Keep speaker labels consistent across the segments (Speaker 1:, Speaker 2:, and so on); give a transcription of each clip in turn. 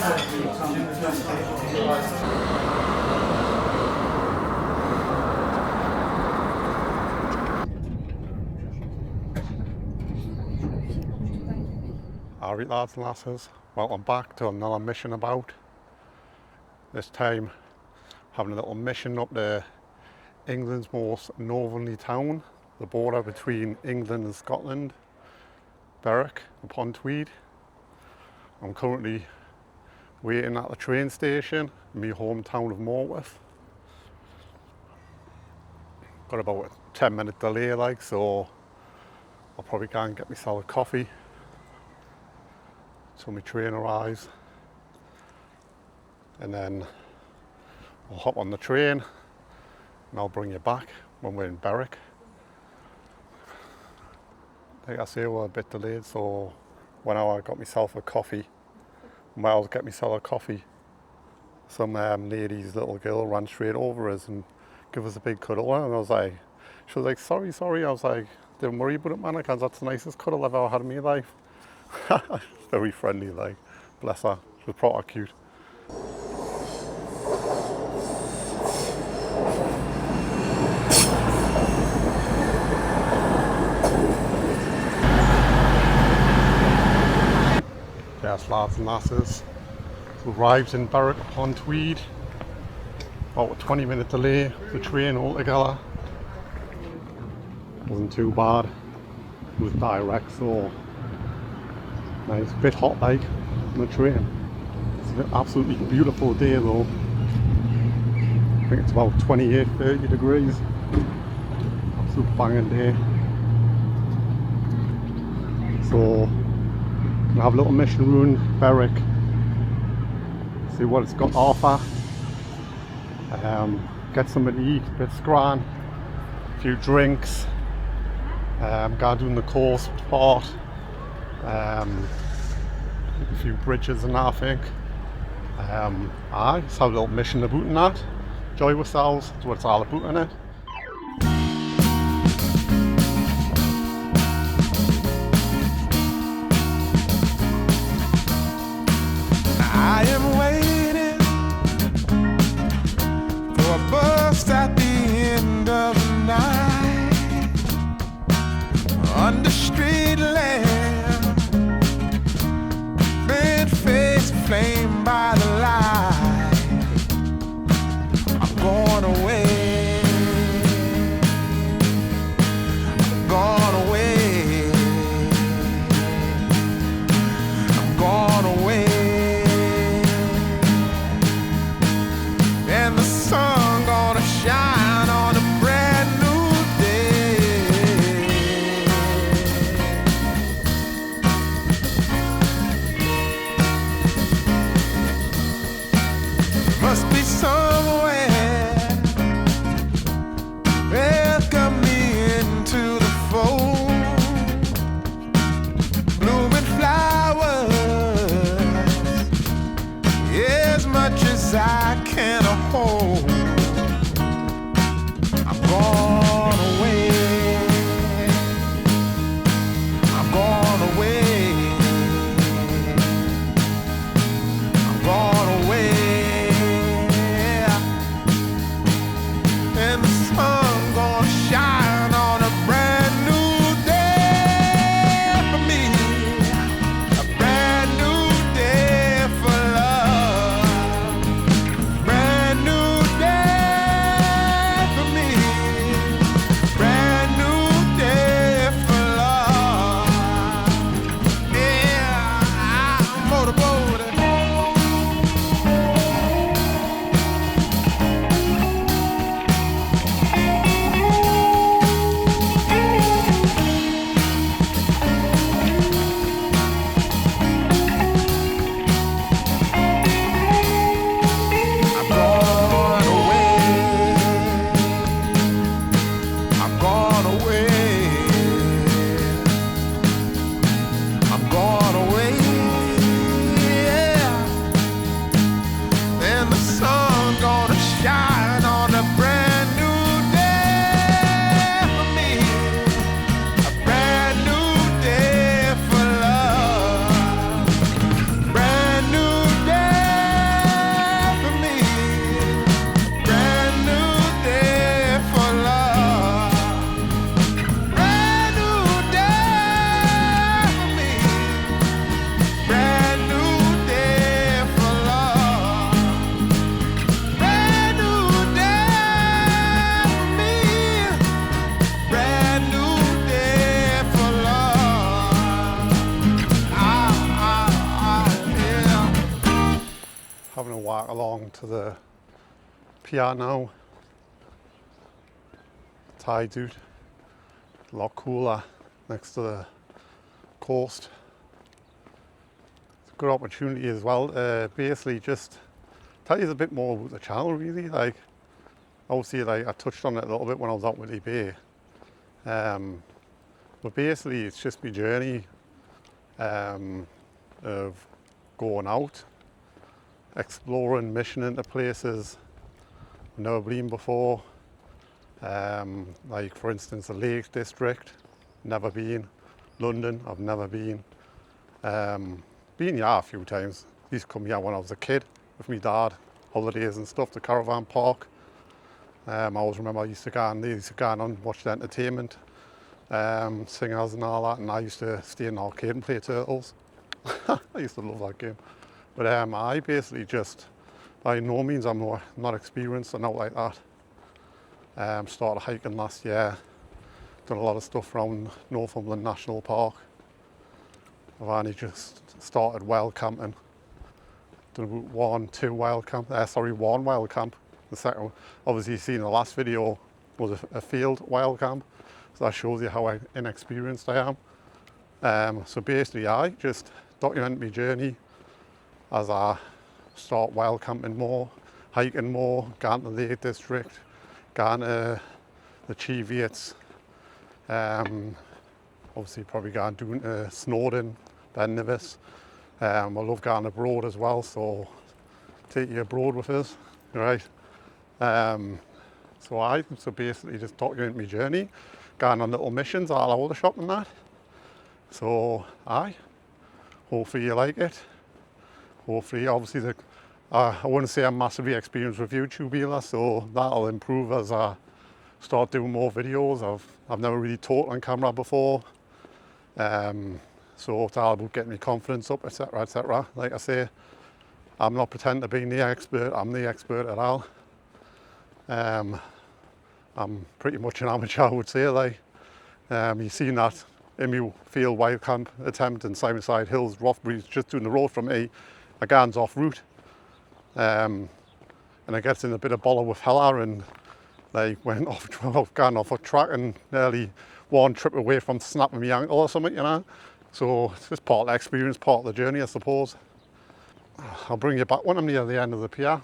Speaker 1: Alright lads and lasses, welcome back to another mission about. This time having a little mission up to England's most northerly town, the border between England and Scotland, Berwick-upon-Tweed. I'm currently waiting at the train station in my hometown of Morwith. Got about a 10-minute delay so I'll probably go and get myself a coffee till my train arrives, and then I'll hop on the train and I'll bring you back when we're in Berwick. Like I say, we're a bit delayed, so when I got myself a coffee, I'll get myself a coffee. Some lady's little girl ran straight over us and gave us a big cuddle, and I was like, she was like, sorry. I was like, don't worry about it, man, because that's the nicest cuddle I've ever had in my life. Very friendly, like, bless her, she was proper cute. Yes, lads and lasses, we arrived in Berwick-upon-Tweed, about a 20-minute delay, the train altogether. Wasn't too bad, it was direct, so nice, a bit hot like on the train. It's an absolutely beautiful day though. I think it's about 28-30 degrees, absolute banging day. So we'll have a little mission around Berwick, see what it's got to offer, get something to eat, a bit of scran, a few drinks, go down the coast part, a few bridges and that, I think. Just have a little mission about in that, enjoy ourselves, that's what it's all about, innit?
Speaker 2: I am waiting for a bus at the end of the night, under street lamp, bent face flamed by the light. I'm going away, I'm going away, I'm going away. And the sun gonna shine on a brand new day. Must be somewhere welcome me into the fold. Blooming flowers, as much as I can hold. I'm gone away, I'm gone away, I'm gone away. And the sun gonna shine on a brand new day for me, a brand new day for love.
Speaker 1: walk along to the pier now. Tide's out, a lot cooler next to the coast. It's a good opportunity as well to basically just tell you a bit more about the channel really. Like obviously like I touched on it a little bit when I was out with eBay. But basically it's just my journey of going out, exploring, missioning to places I've never been before. Like for instance the Lake District, never been. London, I've never been. Been here a few times. I used to come here when I was a kid with my dad, holidays and stuff, the caravan park. I always remember I used to go and watch the entertainment, singers and all that, and I used to stay in the arcade and play Turtles. I used to love that game. But I basically just, by no means I'm not experienced or not like that. Started hiking last year, done a lot of stuff around Northumberland National Park. I've only just started wild camping. Done about one wild camp. The second one, obviously you seen in the last video, was a field wild camp. So that shows you how inexperienced I am. So basically I just document my journey as I start wild camping more, hiking more, going to the Lake District, going to the Cheviates, obviously probably going doing Snowdon, Ben Nevis. I love going abroad as well, so take you abroad with us, right? So basically just document my journey, going on little missions all over the shop and that. So hopefully you like it. Hopefully, obviously, I wouldn't say I'm massively experienced with YouTube either, so that'll improve as I start doing more videos. I've never really talked on camera before, so it's all about getting my confidence up, etc., etc. Like I say, I'm not pretending to be the expert. I'm the expert at all. I'm pretty much an amateur, I would say. Like you've seen that in my field wild camp attempt in Simonside Hills, Rothbury's just doing the road from me. I gans off route, and I gets in a bit of bother with Hella and like went gone off a track and nearly one trip away from snapping my ankle or something, you know. So it's just part of the experience, part of the journey, I suppose. I'll bring you back when I'm near the end of the pier.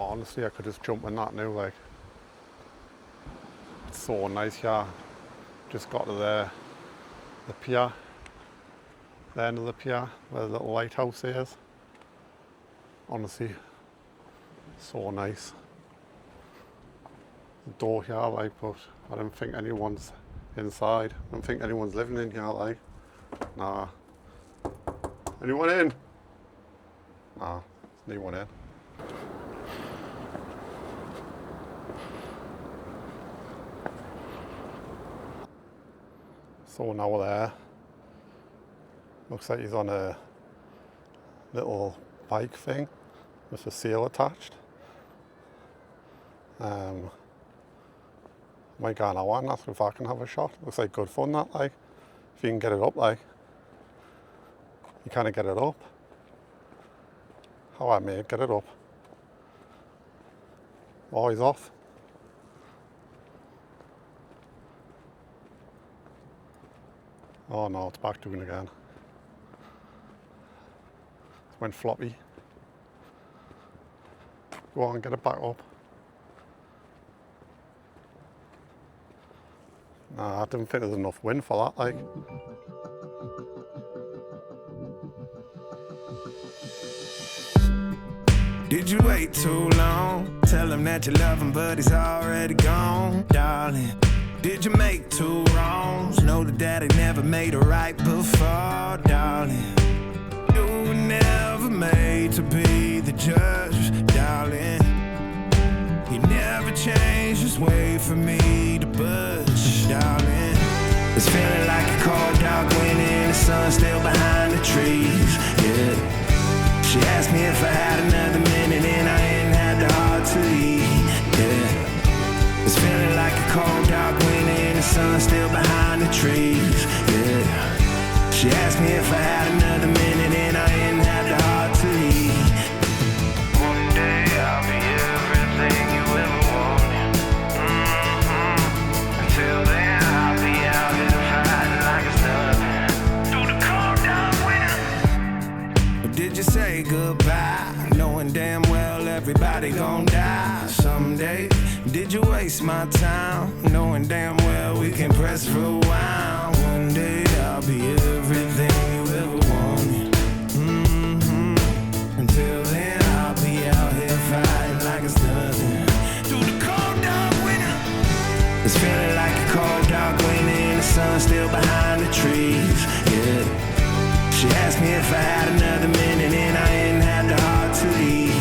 Speaker 1: Honestly, I could just jump in that now, like, it's so nice here. Just got to the pier, the end of the pier, where the little lighthouse is. Honestly, so nice. The door here, like, but I don't think anyone's inside. I don't think anyone's living in here, like. Nah. Anyone in? Nah, there's no one in. So now we're there. Looks like he's on a little bike thing with a sail attached. Might go on that one, ask if I can have a shot. Looks like good fun that, like. If you can get it up, like. You can't get it up. How I mate, get it up. Oh, he's off. Oh no, it's back doing again. It went floppy. Go on, get it back up. Nah, I didn't think there's enough wind for that, like.
Speaker 2: Did you wait too long? Tell him that you love him, but he's already gone, darling. Did you make two wrongs? Know that daddy never made a right before, darling. You made to be the judge, darling. You never change, just wait for me to budge, darling. It's feeling like a cold, dark wind and the sun still behind the trees, yeah. She asked me if I had another minute and I ain't had the heart to leave, yeah. It's feeling like a cold, dark wind and the sun still behind the trees, yeah. She asked me if I had another minute and I ain't had the heart to leave. One day I'll be everything you ever wanted. Until then I'll be out here fighting like it's nothing. Through the cold, dark winter. Or did you say goodbye, knowing damn well everybody gon' die someday? Did you waste my time, knowing damn well we can press for a while? One day I'll be everything you ever wanted. Until then I'll be out here fighting like it's nothing. Through the cold, dark winter. It's feeling like a cold, dark winter and the sun still behind the trees, yeah. She asked me if I had another minute and I ain't had the heart to leave,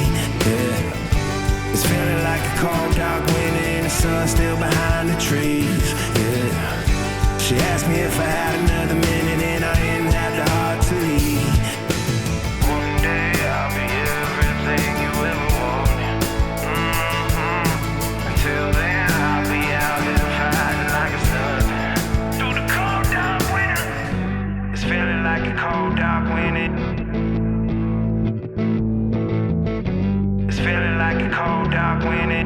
Speaker 2: yeah. It's feeling like a cold, dark winter and the sun still behind the trees, yeah. She asked me if I had another minute and I ain't had the heart to leave. One day I'll be everything you ever wanted. Until then I'll be out here fighting like it's nothing. Through the cold, dark winter. It's feeling like a cold, dark winter. It's feeling like a cold, dark winter.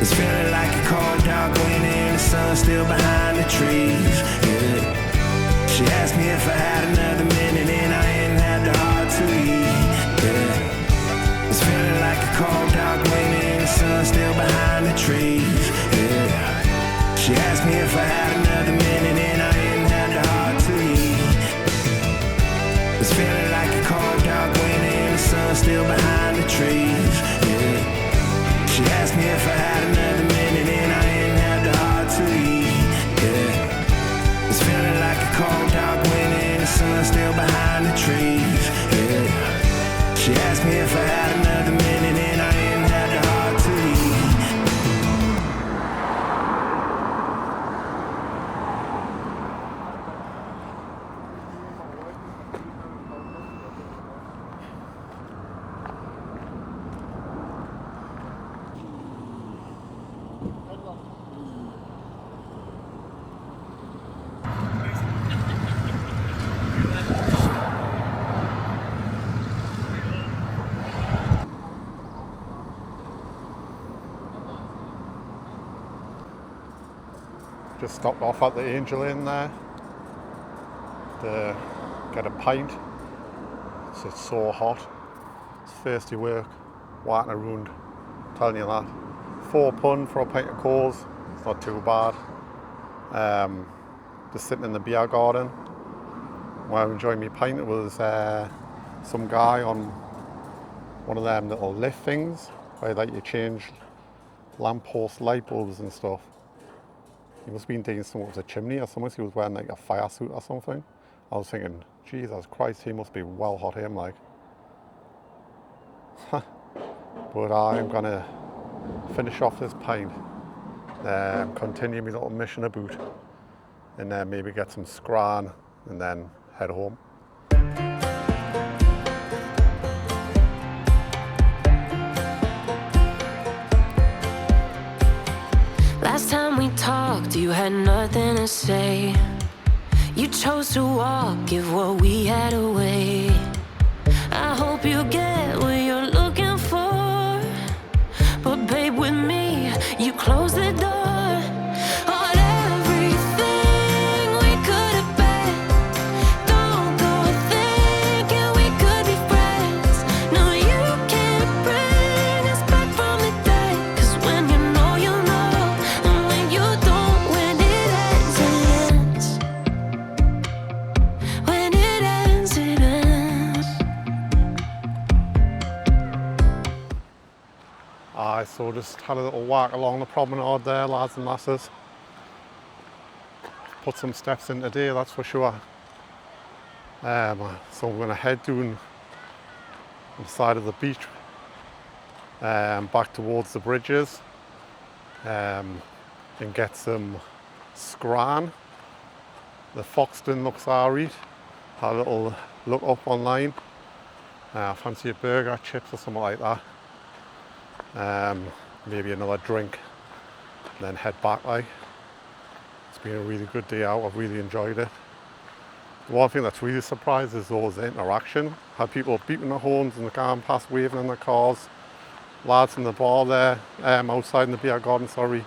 Speaker 2: It's feeling like a cold, dark winter and the sun still behind the trees, yeah. She asked me if I had another minute and I ain't had the heart to leave, yeah. It's feeling like a cold, dark winter and the sun still behind the trees, yeah. She asked me if I had another minute and I ain't had the heart to leave. It's feeling like a cold, dark winter and the sun still behind the trees, yeah. She asked me if I had another minute and I ain't had the heart to leave, yeah. It's feeling like a cold, dark winter and the sun still behind the trees, yeah. She asked me if I had another minute and I ain't had the heart to leave.
Speaker 1: Just stopped off at the Angel Inn there to get a pint. It's so hot. It's thirsty work, walking around, telling you that. £4 for a pint of coals, it's not too bad. Just sitting in the beer garden. While I was enjoying my pint, it was some guy on one of them little lift things where like you change lamppost light bulbs and stuff. He must have been doing something with a chimney or something. He was wearing like a fire suit or something. I was thinking, Jesus Christ, he must be well hot him like. But I'm gonna finish off this pint, continue my little mission about, and then maybe get some scran and then head home.
Speaker 3: Last time we talked, you had nothing to say. You chose to walk, give what we had away. I hope you get what you're looking for, but babe, with me, you close the door on everything we could have been. Don't go thinking we could be friends. No, you can't bring us back from the dead. 'Cause when you know, you know, and when you don't, when it ends, it ends. When it ends, it ends.
Speaker 1: So just had a little walk along the promenade there, lads and lasses. put some steps in today, that's for sure. So I'm going to head down on the side of the beach, back towards the bridges, and get some scran. The Foxton looks alright. Had a little look up online. Fancy a burger, chips or something like that. Maybe another drink, and then head back. Like, it's been a really good day out. I've really enjoyed it. The one thing that's really surprised is those interaction. Had people beeping their horns and going past, waving in their cars. Lads in the bar there, outside in the beer garden, sorry.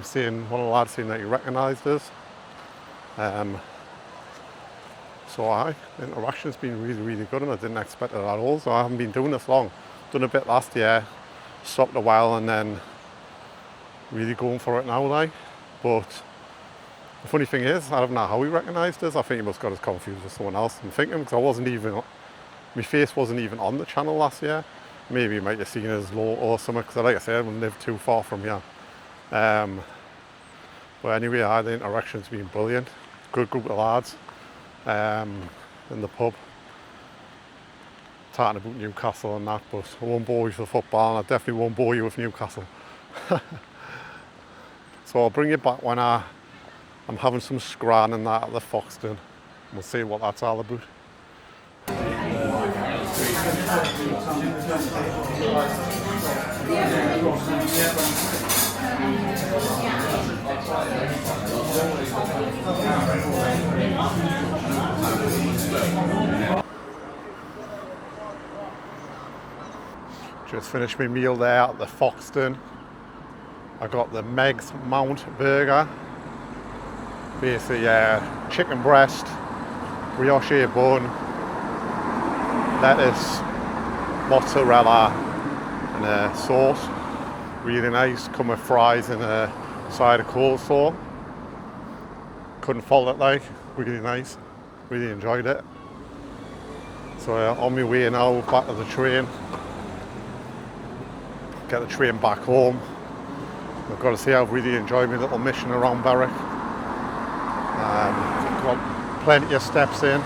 Speaker 1: Seeing one of the lads saying that he recognised us. So interaction's been really, really good, and I didn't expect it at all. So I haven't been doing this long. Done a bit last year, stopped a while, and then really going for it now, like. But the funny thing is, I don't know how he recognised us. I think he must have got us confused with someone else. I'm thinking, because my face wasn't even on the channel last year. Maybe he might have seen us low or something, because like I said, I don't live too far from here. But anyway, the interaction's been brilliant. Good group of lads in the pub. Talking about Newcastle and that, but I won't bore you with football, and I definitely won't bore you with Newcastle. So I'll bring you back when I'm having some scran and that at the Foxton. We'll see what that's all about. Just finished my meal there at the Foxton. I got the Meg's Mount burger. Basically, chicken breast, brioche bun, lettuce, mozzarella, and a sauce. Really nice. Come with fries and a side of coleslaw. Couldn't fault it, like. Really nice. Really enjoyed it. So on my way now back to the train. Get the train back home. I've got to say I've really enjoyed my little mission around Berwick. Got plenty of steps in.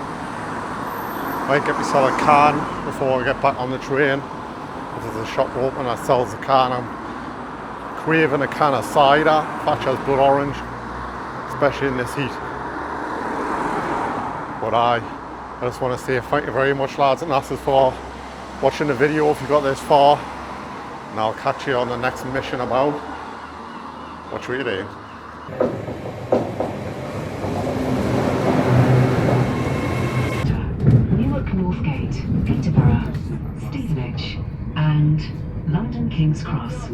Speaker 1: Might get myself a can before I get back on the train. There's a shop open that sells a can. I'm craving a can of cider, Thatcher's Blood Orange, especially in this heat. But I just want to say thank you very much, lads and lasses, for watching the video if you got this far. And I'll catch you on the next mission about. What you eating?
Speaker 4: Newark Northgate, Peterborough, Stevenage, and London King's Cross.